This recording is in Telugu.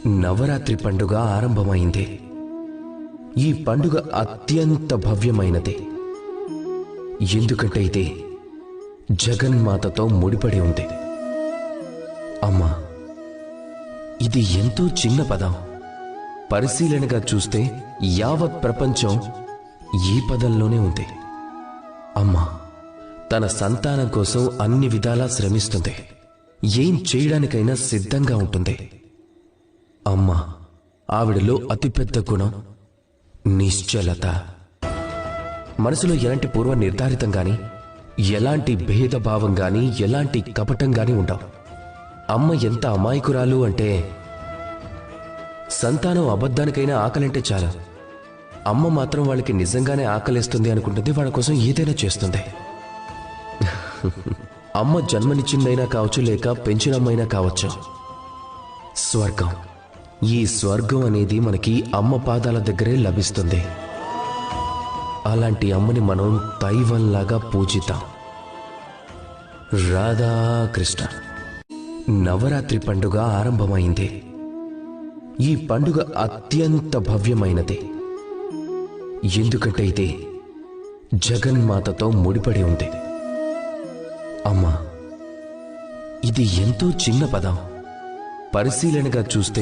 నవరాత్రి పండుగ ఆరంభమైంది. ఈ పండుగ అత్యంత భవ్యమైనది. ఎందుకంటే ఇది జగన్మాతతో ముడిపడి ఉంది. అమ్మా, ఇది ఎంతో చిన్న పదం. పరిశీలనగా చూస్తే యావత్ ప్రపంచం ఈ పదంలోనే ఉంది. అమ్మా తన సంతానం కోసం అన్ని విధాలా శ్రమిస్తుంది. ఏం చేయడానికైనా సిద్ధంగా ఉంటుంది. అమ్మా ఆవిడలో అతిపెద్ద గుణం నిశ్చలత. మనసులో ఎలాంటి పూర్వ నిర్ధారితం గాని, ఎలాంటి భేదభావం గాని, ఎలాంటి కపటం గాని ఉండవు. అమ్మ ఎంత అమాయకురాలు అంటే, సంతానం అబద్ధానికైనా ఆకలంటే చాలు, అమ్మ మాత్రం వాళ్ళకి నిజంగానే ఆకలిస్తుంది అనుకుంటుంది. వాళ్ళ కోసం ఏదైనా చేస్తుంది. అమ్మ జన్మనిచ్చిందైనా కావచ్చు, లేక పెంచినమ్మైనా కావచ్చు. స్వర్గం, ఈ స్వర్గం అనేది మనకి అమ్మ పాదాల దగ్గరే లభిస్తుంది. అలాంటి అమ్మని మనం దైవంలాగా పూజిద్దాం. రాధాకృష్ణ. నవరాత్రి పండుగ ఆరంభమైంది. ఈ పండుగ అత్యంత భవ్యమైనది. ఎందుకంటే ఇది జగన్మాతతో ముడిపడి ఉంది. అమ్మా, ఇది ఎంతో చిన్న పదం. పరిశీలనగా చూస్తే